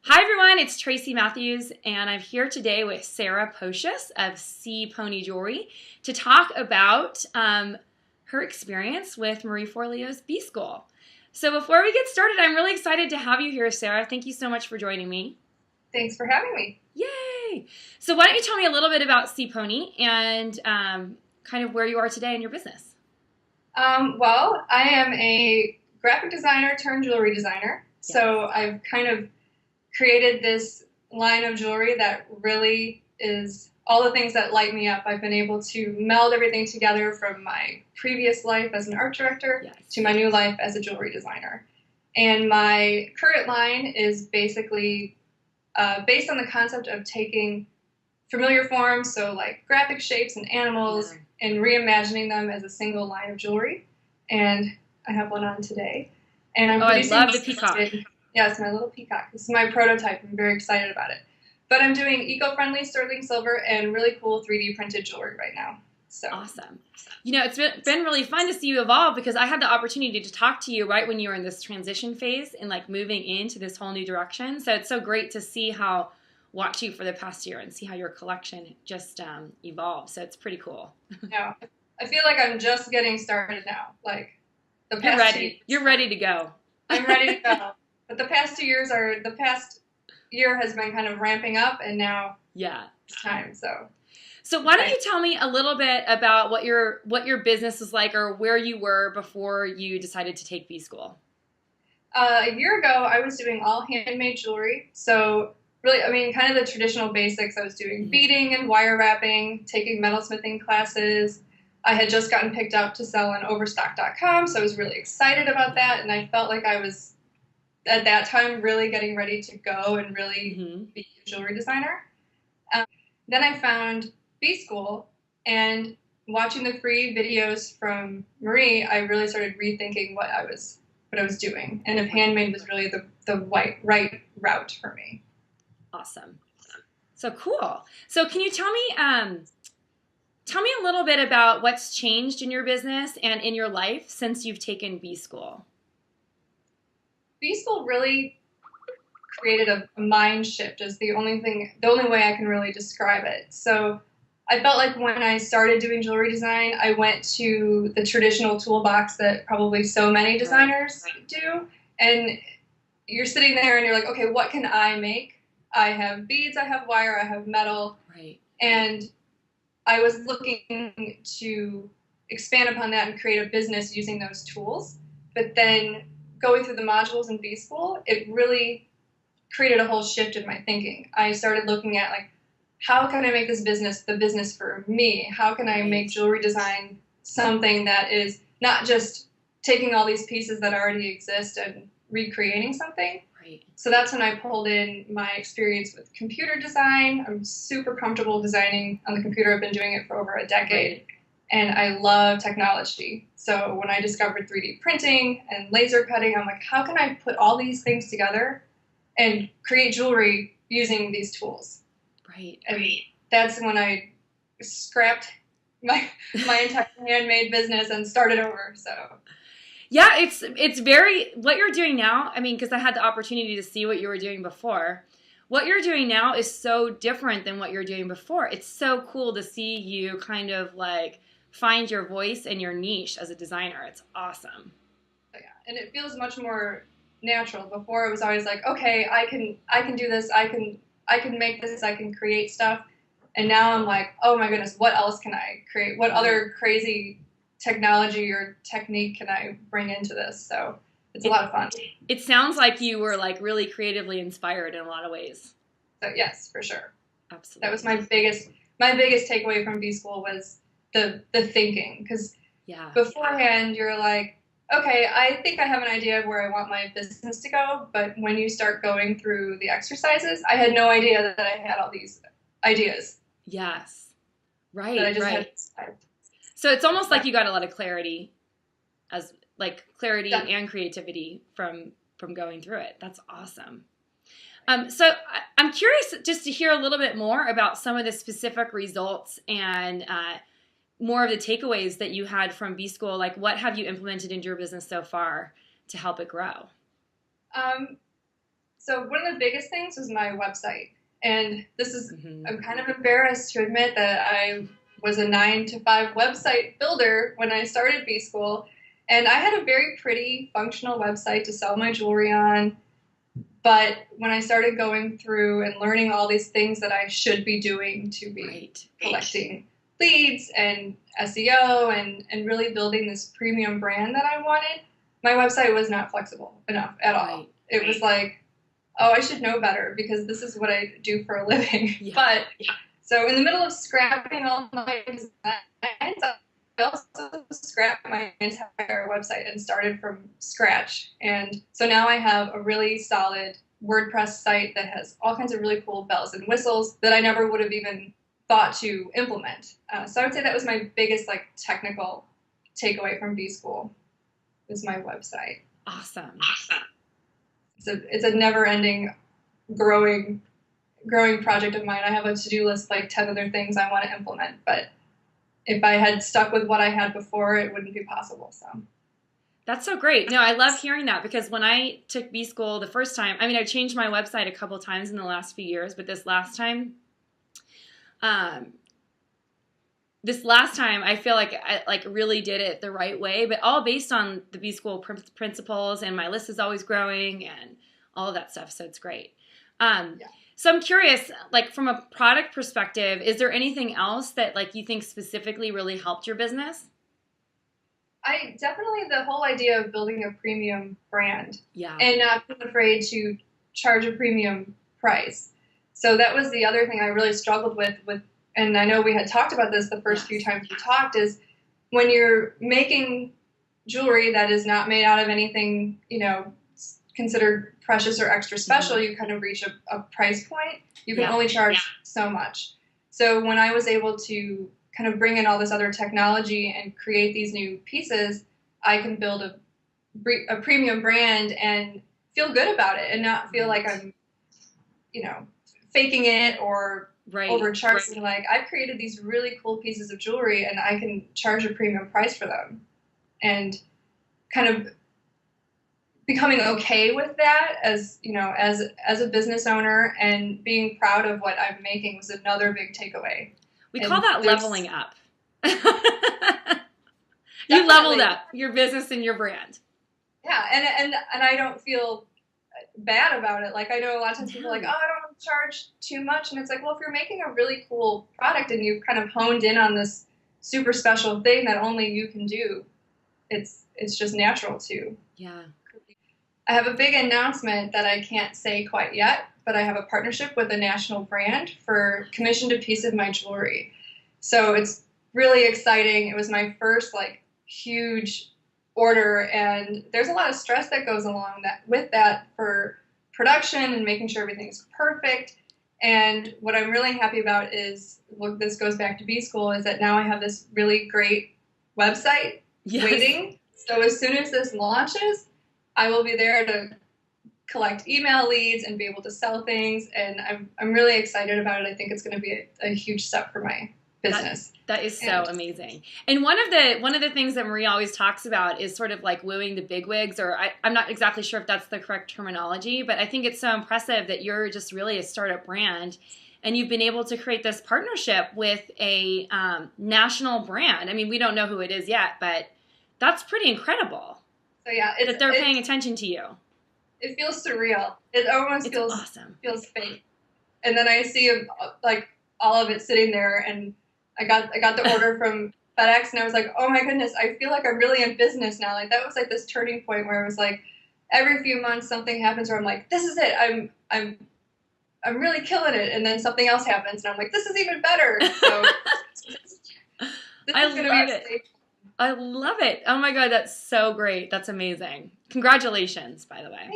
Hi everyone, it's Tracy Matthews, and I'm here today with Sara Pocius of C Pony Jewelry to talk about her experience with Marie Forleo's Bschool. So before we get started, I'm really excited to have you here, Sara. Thank you so much for joining me. Thanks for having me. Yay! So why don't you tell me a little bit about C Pony and kind of where you are today in your business? Well, I am a graphic designer turned jewelry designer. Yes. So I've kind of created this line of jewelry that really is all the things that light me up. I've been able to meld everything together from my previous life as an art director to my new life as a jewelry designer. And my current line is basically based on the concept of taking familiar forms, so like graphic shapes and animals, and reimagining them as a single line of jewelry. And I have one on today. And I'm producing I love the peacock. Yeah, it's my little peacock. This is my prototype. I'm very excited about it. But I'm doing eco-friendly sterling silver and really cool 3D printed jewelry right now. So awesome. You know, it's been really fun to see you evolve because I had the opportunity to talk to you right when you were in this transition phase and like moving into this whole new direction. So it's so great to see how watch you for the past year and see how your collection just evolved. So it's pretty cool. Yeah, I feel like I'm just getting started now. Like the past You're ready. You're ready to go. I'm ready to go. But the past year has been kind of ramping up, and now it's time. So why don't you tell me a little bit about what your business is like, or where you were before you decided to take Bschool? A year ago, I was doing all handmade jewelry. So really, I mean, kind of the traditional basics. I was doing beading and wire wrapping, taking metalsmithing classes. I had just gotten picked up to sell on Overstock.com, so I was really excited about that, and I felt like I was at that time really getting ready to go and really be a jewelry designer. Then I found Bschool, and watching the free videos from Marie, I really started rethinking what I was doing, and if handmade was really the right route for me. Awesome. So cool. So can you tell me a little bit about what's changed in your business and in your life since you've taken Bschool? Bschool really created a mind shift is the only way I can really describe it. So I felt like when I started doing jewelry design, I went to the traditional toolbox that probably so many designers do. And you're sitting there and you're like, okay, what can I make? I have beads, I have wire, I have metal. Right. And I was looking to expand upon that and create a business using those tools. But then going through the modules in Bschool, it really created a whole shift in my thinking. I started looking at like, how can I make this business the business for me? How can I make jewelry design something that is not just taking all these pieces that already exist and recreating something? Right. So that's when I pulled in my experience with computer design. I'm super comfortable designing on the computer. I've been doing it for over a decade. Right. And I love technology. So when I discovered 3D printing and laser cutting, I'm like, how can I put all these things together and create jewelry using these tools? Right. And that's when I scrapped my entire handmade business and started over. So yeah, it's very what you're doing now. I mean, because I had the opportunity to see what you were doing before. What you're doing now is so different than what you're doing before. It's so cool to see you kind of like find your voice and your niche as a designer. It's awesome. Yeah, and it feels much more natural. Before it was always like, okay, I can do this, I can make this, I can create stuff. And now I'm like, oh my goodness, what else can I create? What other crazy technology or technique can I bring into this? So it's a lot of fun. It sounds like you were like really creatively inspired in a lot of ways. So yes, for sure. Absolutely. That was my biggest takeaway from Bschool was the thinking, because beforehand you're like, okay, I think I have an idea of where I want my business to go, but when you start going through the exercises, I had no idea that I had all these ideas. Yes. Right. That I just right. had. So it's almost like you got a lot of clarity and creativity from going through it. That's awesome. So I'm curious just to hear a little bit more about some of the specific results and more of the takeaways that you had from Bschool. Like, what have you implemented into your business so far to help it grow? So one of the biggest things was my website. And this is, Mm-hmm. I'm kind of embarrassed to admit that I was a 9 to 5 website builder when I started Bschool. And I had a very pretty functional website to sell my jewelry on. But when I started going through and learning all these things that I should be doing to be collecting leads and SEO and really building this premium brand that I wanted, my website was not flexible enough at all. It was like, oh, I should know better because this is what I do for a living. But so in the middle of scrapping all my designs, I also scrapped my entire website and started from scratch. And so now I have a really solid WordPress site that has all kinds of really cool bells and whistles that I never would have even thought to implement. So I would say that was my biggest like technical takeaway from Bschool was my website. Awesome. It's a never-ending, growing project of mine. I have a to-do list like 10 other things I want to implement, but if I had stuck with what I had before, it wouldn't be possible. So that's so great. No, I love hearing that because when I took Bschool the first time, I mean, I changed my website a couple times in the last few years, but this last time, I feel like I really did it the right way, but all based on the Bschool principles, and my list is always growing and all of that stuff. So it's great. So I'm curious, like from a product perspective, is there anything else that like you think specifically really helped your business? I definitely, the whole idea of building a premium brand and not being afraid to charge a premium price. So that was the other thing I really struggled with, and I know we had talked about this the first few times we talked, is when you're making jewelry that is not made out of anything, considered precious or extra special, you kind of reach a price point. You can only charge so much. So when I was able to kind of bring in all this other technology and create these new pieces, I can build a premium brand and feel good about it and not feel like I'm, faking it or overcharging. Like, I've created these really cool pieces of jewelry and I can charge a premium price for them. And kind of becoming okay with that as a business owner and being proud of what I'm making was another big takeaway. We call that leveling up. You leveled up your business and your brand. Yeah, and I don't feel bad about it. Like, I know a lot of times people are like, oh, I don't want to charge too much. And it's like, well, if you're making a really cool product and you've kind of honed in on this super special thing that only you can do, it's just natural to. Yeah. I have a big announcement that I can't say quite yet, but I have a partnership with a national brand for commissioned a piece of my jewelry. So it's really exciting. It was my first huge order, and there's a lot of stress that goes along with that for production and making sure everything's perfect. And what I'm really happy about is, this goes back to Bschool, is that now I have this really great website waiting. So as soon as this launches, I will be there to collect email leads and be able to sell things, and I'm really excited about it. I think it's going to be a huge step for my business. That is so amazing. And one of the things that Marie always talks about is sort of like wooing the bigwigs, or I'm not exactly sure if that's the correct terminology, but I think it's so impressive that you're just really a startup brand and you've been able to create this partnership with a national brand. I mean, we don't know who it is yet, but that's pretty incredible. So yeah, that they're paying attention to you. It feels surreal. It almost feels awesome. Feels fake. And then I see all of it sitting there, and I got the order from FedEx, and I was like, oh my goodness, I feel like I'm really in business now. Like, that was like this turning point where it was like every few months something happens where I'm like, this is it. I'm really killing it, and then something else happens, and I'm like, this is even better. So I love it. I love it. Oh my God, that's so great. That's amazing. Congratulations, by the way.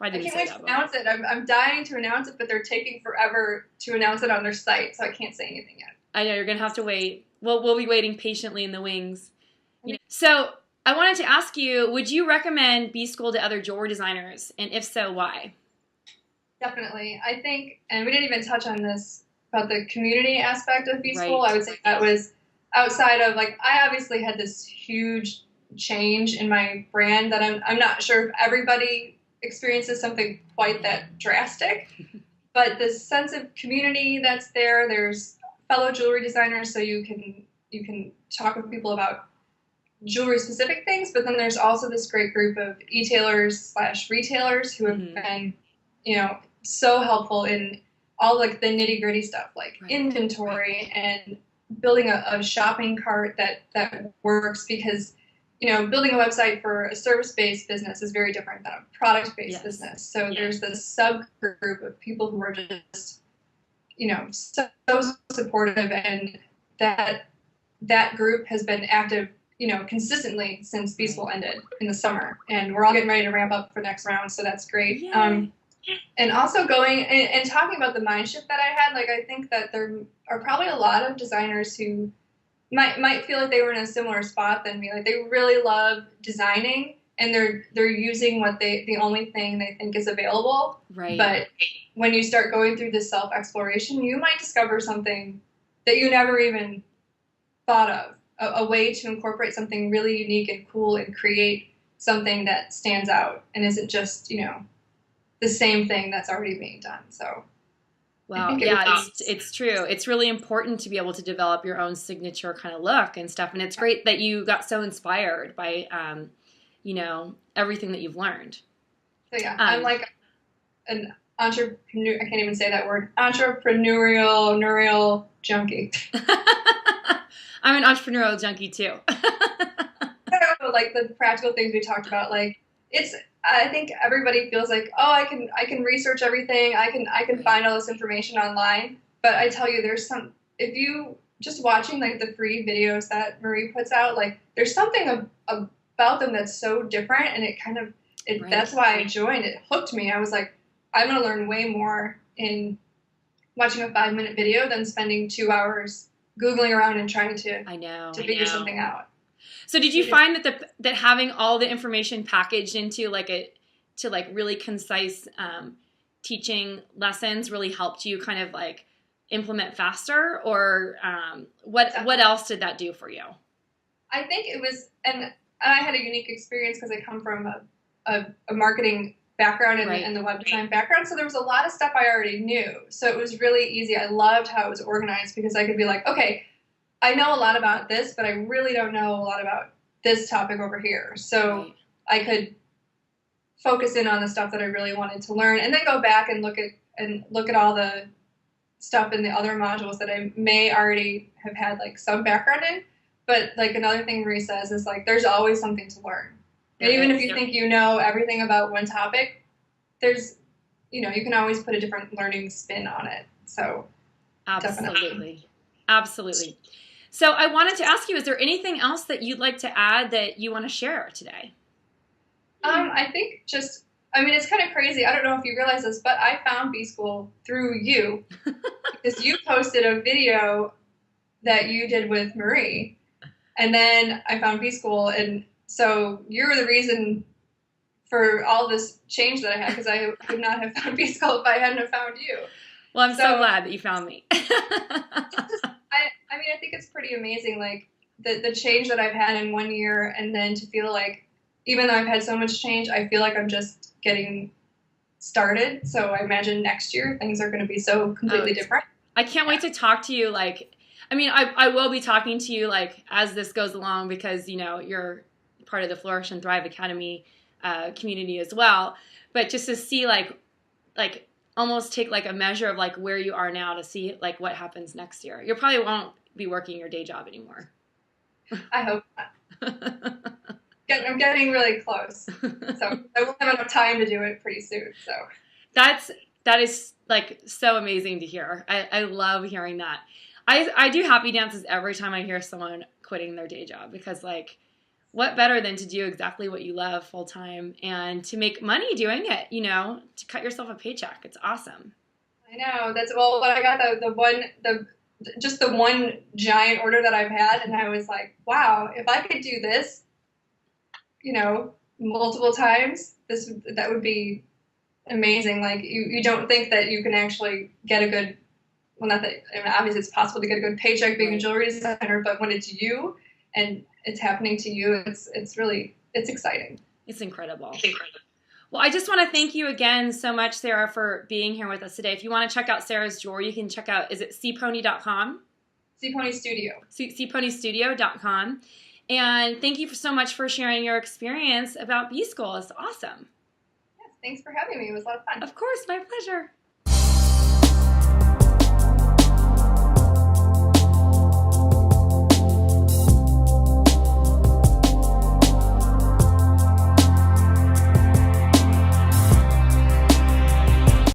I can't wait to announce it. I'm dying to announce it, but they're taking forever to announce it on their site, so I can't say anything yet. I know, you're going to have to wait. We'll be waiting patiently in the wings. So I wanted to ask you, would you recommend Bschool to other jewelry designers? And if so, why? Definitely. I think, and we didn't even touch on this, about the community aspect of Bschool. I would say that was outside of, I obviously had this huge change in my brand that I'm not sure if everybody experiences something quite that drastic, but the sense of community that's there, there's fellow jewelry designers, so you can talk with people about jewelry specific things, but then there's also this great group of e-tailers / retailers who have been, so helpful in all like the nitty gritty stuff, like inventory and building a shopping cart that works, because building a website for a service-based business is very different than a product-based business. So there's this subgroup of people who are just, so supportive, and that group has been active, consistently since Bschool ended in the summer, and we're all getting ready to ramp up for next round. So that's great. And also going and talking about the mind shift that I had, like, I think that there are probably a lot of designers who might feel like they were in a similar spot than me. Like, they really love designing, and they're using the only thing they think is available. Right. But when you start going through this self-exploration, you might discover something that you never even thought of, a way to incorporate something really unique and cool and create something that stands out and isn't just, the same thing that's already being done. So, well, yeah, it's true. It's really important to be able to develop your own signature kind of look and stuff. And it's great that you got so inspired by, everything that you've learned. So yeah, I'm like an entrepreneur. I can't even say that word. Entrepreneurial junkie. I'm an entrepreneurial junkie too. Like the practical things we talked about, like I think everybody feels like, oh, I can research everything. I can find all this information online. But I tell you, if you just watching like the free videos that Marie puts out, like there's something about them that's so different, and that's why I joined. It hooked me. I was like, I'm going to learn way more in watching a 5-minute video than spending 2 hours Googling around and trying to figure something out. So did you find that having all the information packaged into really concise teaching lessons really helped you kind of like implement faster, or what else did that do for you? I think it was, and I had a unique experience because I come from a marketing background and the web design background, so there was a lot of stuff I already knew. So it was really easy. I loved how it was organized, because I could be like, okay, I know a lot about this, but I really don't know a lot about this topic over here. So I could focus in on the stuff that I really wanted to learn, and then go back and look at all the stuff in the other modules that I may already have had like some background in. But like another thing Marie says is like, there's always something to learn. And even if you think you know everything about one topic, there's, you can always put a different learning spin on it. So absolutely. Absolutely. So I wanted to ask you, is there anything else that you'd like to add that you want to share today? I think it's kind of crazy. I don't know if you realize this, but I found Bschool through you, because you posted a video that you did with Marie, and then I found Bschool, and so you're the reason for all this change that I had, because I would not have found Bschool if I hadn't have found you. Well, I'm so glad that you found me. I think it's pretty amazing, like the change that I've had in 1 year, and then to feel like, even though I've had so much change, I feel like I'm just getting started. So I imagine next year things are going to be so completely different. I can't wait to talk to you. I will be talking to you like as this goes along, because you're part of the Flourish and Thrive Academy community as well. But just to see like almost take like a measure of like where you are now, to see like what happens next year. You probably won't be working your day job anymore. I hope not. I'm getting really close, so I won't have enough time to do it pretty soon. So that is like so amazing to hear. I love hearing that. I do happy dances every time I hear someone quitting their day job, because like, what better than to do exactly what you love full time and to make money doing it, to cut yourself a paycheck. It's awesome. I know. When I got the one giant order that I've had, and I was like, wow, if I could do this, multiple times, that would be amazing. Like you don't think that you can actually get a good, well, not that, obviously it's possible to get a good paycheck being a jewelry designer, but when it's you and it's happening to you, it's exciting. It's incredible. Well, I just want to thank you again so much, Sarah, for being here with us today. If you want to check out Sarah's jewelry, you can check out, is it cpony.com? Cpony Studio. cponystudio.com. And thank you so much for sharing your experience about Bschool. It's awesome. Yes, thanks for having me. It was a lot of fun. Of course, my pleasure.